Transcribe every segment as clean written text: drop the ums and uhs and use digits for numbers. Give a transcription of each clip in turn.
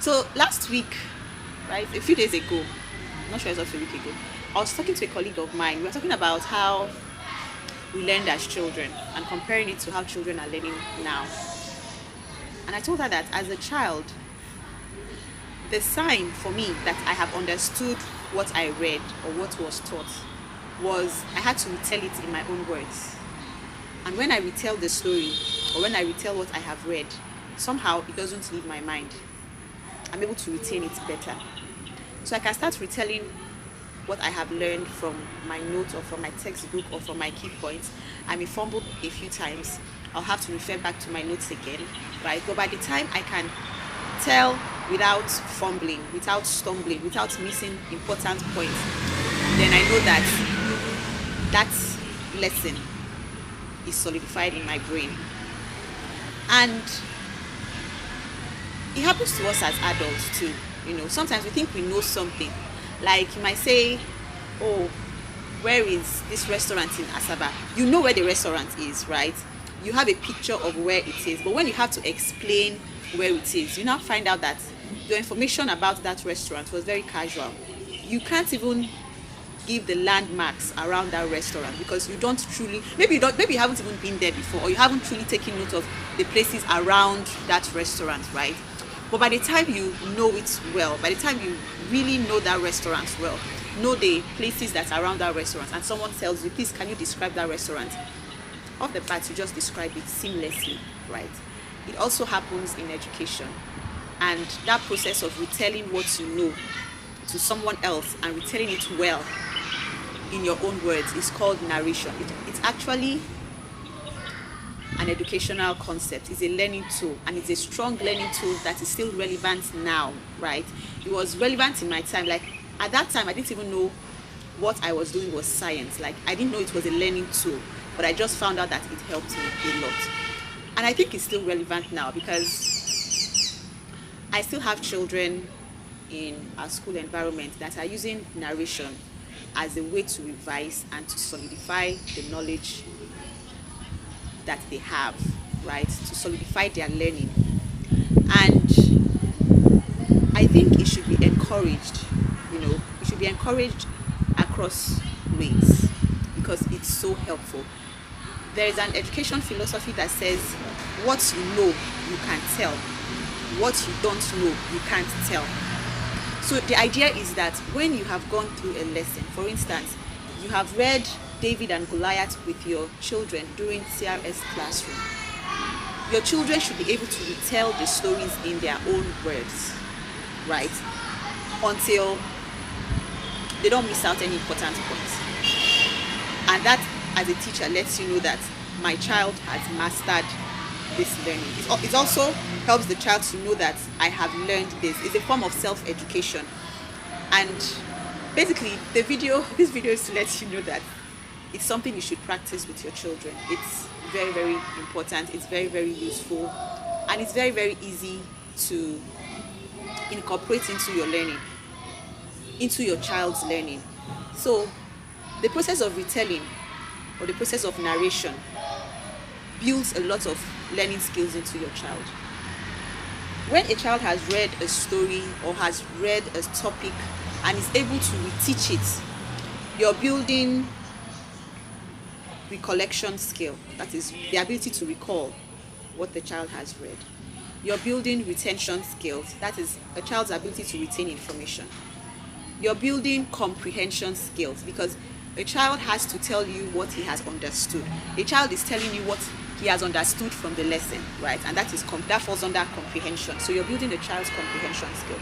So last week, right, a few days ago, I'm not sure it's also a week ago, I was talking to a colleague of mine. We were talking about how we learned as children and comparing it to how children are learning now. And I told her that as a child, the sign for me that I have understood what I read or what was taught was I had to retell it in my own words. And when I retell the story or when I retell what I have read, somehow it doesn't leave my mind. I'm able to retain it better. So I can start retelling what I have learned from my notes or from my textbook or from my key points. I may fumble a few times. I'll have to refer back to my notes again, right? But by the time I can tell without fumbling, without stumbling, without missing important points, then I know that that lesson is solidified in my brain. And it happens to us as adults too. Sometimes we think we know something. Like you might say, oh, where is this restaurant in Asaba? You know where the restaurant is, right? You have a picture of where it is. But when you have to explain where it is, you now find out that your information about that restaurant was very casual. You can't even give the landmarks around that restaurant because you don't truly, maybe you haven't even been there before, or you haven't truly taken note of the places around that restaurant, right? But by the time you know it well, by the time you really know that restaurant well, know the places that's around that restaurant, and someone tells you, please, can you describe that restaurant? Off the bat, you just describe it seamlessly, right? It also happens in education. And that process of retelling what you know to someone else and retelling it well in your own words is called narration. It's actually an educational concept. It's a learning tool, and it's a strong learning tool that is still relevant now, right? It was relevant in my time. Like at that time, I didn't even know what I was doing was science. Like I didn't know it was a learning tool, but I just found out that it helped me a lot. And I think it's still relevant now because I still have children in our school environment that are using narration as a way to revise and to solidify the knowledge that they have, right? To solidify their learning. And I think it should be encouraged, it should be encouraged across ways because it's so helpful. There is an education philosophy that says what you know, you can tell. What you don't know, you can't tell. So the idea is that when you have gone through a lesson, for instance, you have read David and Goliath with your children during CRS classroom, your children should be able to retell the stories in their own words, right? Until they don't miss out any important points. And that, as a teacher, lets you know that my child has mastered this learning. It also helps the child to know that I have learned this. It's a form of self-education. And basically, this video is to let you know that it's something you should practice with your children. It's very, very important. It's very, very useful. And it's very, very easy to incorporate into your learning, into your child's learning. So the process of retelling or the process of narration builds a lot of learning skills into your child. When a child has read a story or has read a topic and is able to reteach it, you're building recollection skill. That is the ability to recall what the child has read. You're building retention skills. That is a child's ability to retain information. You're building comprehension skills because a child has to tell you what he has understood. A child is telling you what he has understood from the lesson, right? And that falls under comprehension. So you're building a child's comprehension skill.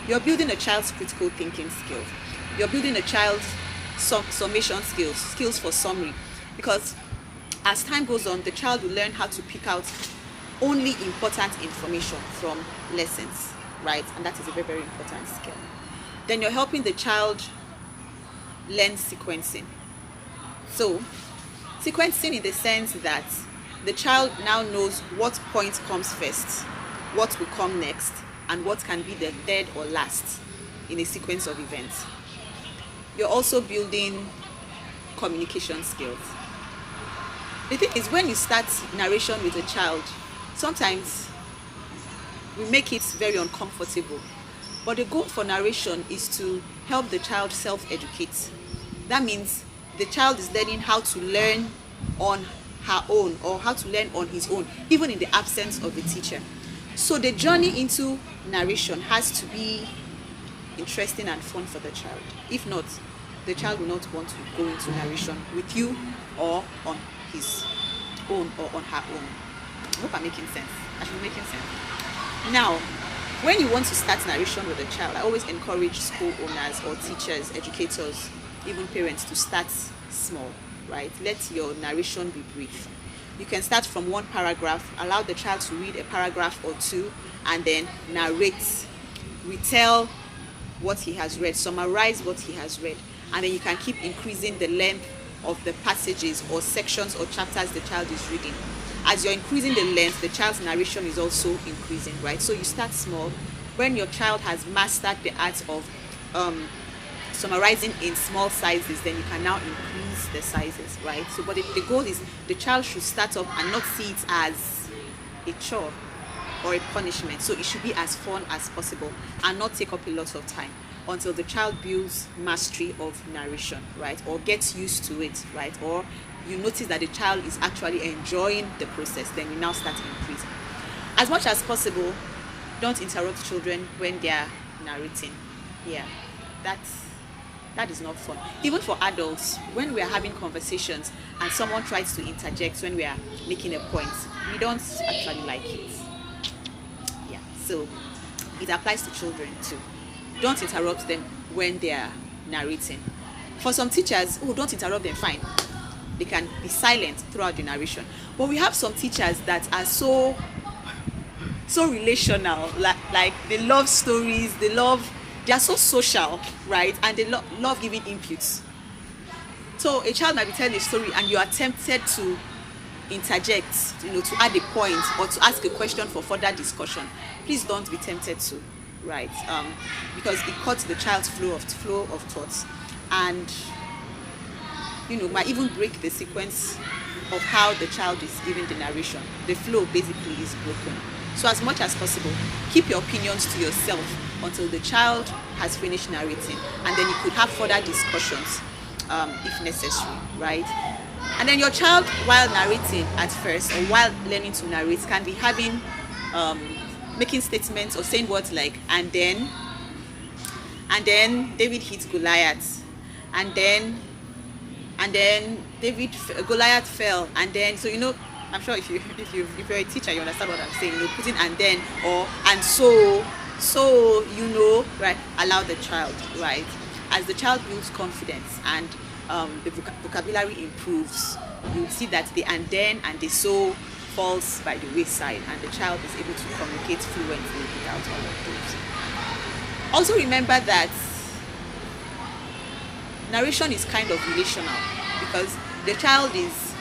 You're building a child's critical thinking skills. You're building a child's summation skills for summary. Because as time goes on, the child will learn how to pick out only important information from lessons, right? And that is a very, very important skill. Then you're helping the child learn sequencing. So sequencing in the sense that the child now knows what point comes first, what will come next, and what can be the third or last in a sequence of events. You're also building communication skills. The thing is, when you start narration with a child, sometimes we make it very uncomfortable. But the goal for narration is to help the child self-educate. That means the child is learning how to learn on her own, or how to learn on his own, even in the absence of a teacher. So the journey into narration has to be interesting and fun for the child. If not, the child will not want to go into narration with you or on his own or on her own. I hope I'm making sense. I should be making sense. Now, when you want to start narration with a child, I always encourage school owners or teachers, educators, even parents to start small, right? Let your narration be brief. You can start from one paragraph, allow the child to read a paragraph or two, and then narrate, retell what he has read, summarize what he has read, and then you can keep increasing the length of the passages or sections or chapters the child is reading. As you're increasing the length, the child's narration is also increasing, right? So you start small. When your child has mastered the art of summarizing in small sizes, then you can now increase the sizes, right? So but the goal is the child should start up and not see it as a chore or a punishment. So it should be as fun as possible and not take up a lot of time until the child builds mastery of narration, right? Or gets used to it, right? Or you notice that the child is actually enjoying the process, then you now start increasing. As much as possible, don't interrupt children when they are narrating. Yeah, that is not fun. Even for adults, when we are having conversations and someone tries to interject when we are making a point, we don't actually like it. Yeah, so it applies to children too. Don't interrupt them when they are narrating. For some teachers, oh, don't interrupt them, fine. They can be silent throughout the narration. But we have some teachers that are so relational, like they love stories, they are so social, right? And they love giving inputs. So a child might be telling a story and you are tempted to interject, to add a point or to ask a question for further discussion. Please don't be tempted to, right? Because it cuts the child's flow of thoughts, and might even break the sequence of how the child is giving the narration. The flow basically is broken. So as much as possible, keep your opinions to yourself until the child has finished narrating, and then you could have further discussions if necessary, right? And then your child, while narrating at first or while learning to narrate, can be having making statements or saying words like and then David hit Goliath, and then Goliath fell, and then I'm sure if you're a teacher, you understand what I'm saying. Putting and then or and so right. Allow the child, right? As the child builds confidence and the vocabulary improves, you'll see that the and then and the so falls by the wayside, and the child is able to communicate fluently without all of those. Also remember that narration is kind of relational, because the child is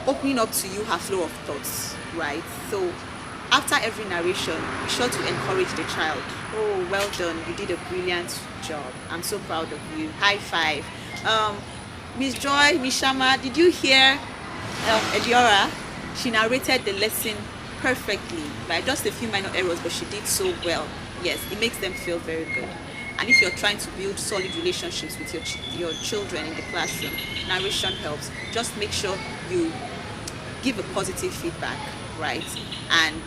opening up to you her flow of thoughts, right? So after every narration, be sure to encourage the child. Oh, well done, you did a brilliant job, I'm so proud of you, high five. Miss Joy, Miss Shama, did you hear Ediora? She narrated the lesson perfectly, right? Just a few minor errors, but she did so well. Yes, it makes them feel very good. And if you're trying to build solid relationships with your children in the classroom, narration helps. Just make sure you give a positive feedback, right? And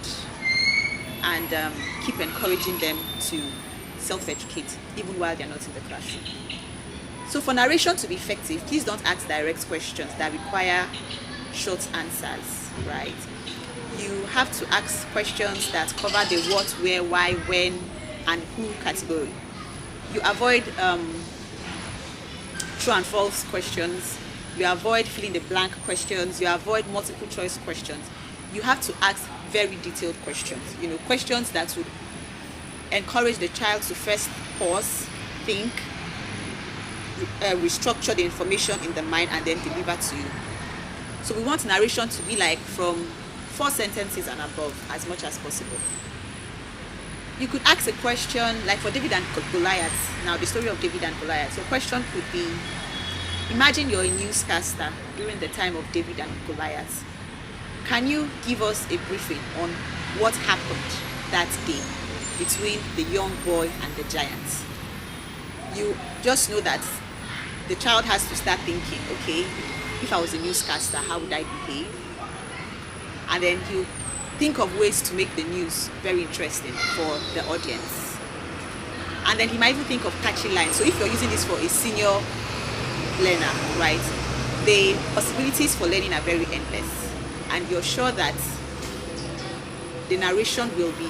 keep encouraging them to self-educate even while they're not in the classroom. So for narration to be effective, please don't ask direct questions that require short answers, right? You have to ask questions that cover the what, where, why, when, and who category. You avoid true and false questions. You avoid fill in the blank questions. You avoid multiple choice questions. You have to ask very detailed questions. Questions that would encourage the child to first pause, think, restructure the information in the mind, and then deliver to you. So we want narration to be like from 4 sentences and above as much as possible. You could ask a question like for David and Goliath. Now the story of David and Goliath. So question could be, imagine you're a newscaster during the time of David and Goliath. Can you give us a briefing on what happened that day between the young boy and the giant. You just know that the child has to start thinking, okay, if I was a newscaster, how would I behave? And then he'll think of ways to make the news very interesting for the audience. And then he might even think of catchy lines. So if you're using this for a senior learner, right, the possibilities for learning are very endless. And you're sure that the narration will be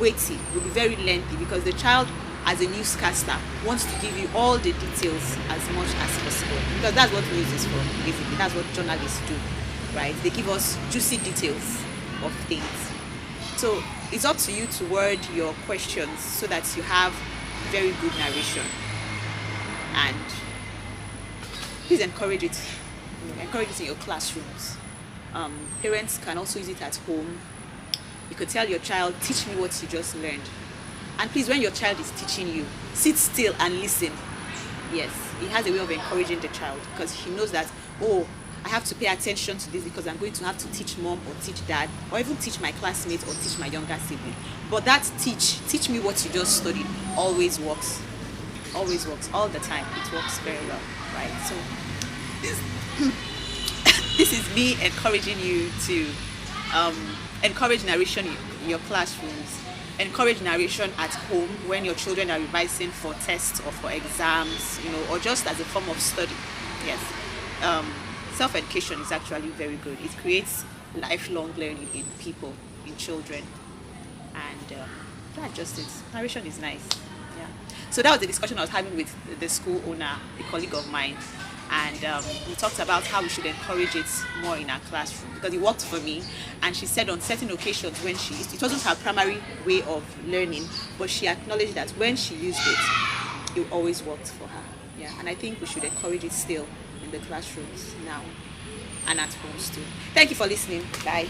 weighty, will be very lengthy, because the child, as a newscaster, wants to give you all the details as much as possible, because that's what news is for, basically. That's what journalists do, right? They give us juicy details of things. So it's up to you to word your questions so that you have very good narration. And please encourage it. Encourage it in your classrooms. Parents can also use it at home. You could tell your child, teach me what you just learned. And please, when your child is teaching you, sit still and listen. Yes, it has a way of encouraging the child, because he knows that, oh, I have to pay attention to this because I'm going to have to teach mom or teach dad, or even teach my classmates or teach my younger sibling. But that teach me what you just studied always works. Always works, all the time. It works very well, right? So this is me encouraging you to encourage narration in your classrooms, encourage narration at home when your children are revising for tests or for exams, or just as a form of study. Yes. Self-education is actually very good. It creates lifelong learning in people, in children, and that's just it. Narration is nice. Yeah. So that was the discussion I was having with the school owner, a colleague of mine, and we talked about how we should encourage it more in our classroom, because it worked for me. And she said on certain occasions when it wasn't her primary way of learning, but she acknowledged that when she used it always worked for her. Yeah, and I think we should encourage it still in the classrooms now and at homes too. Thank you for listening. Bye.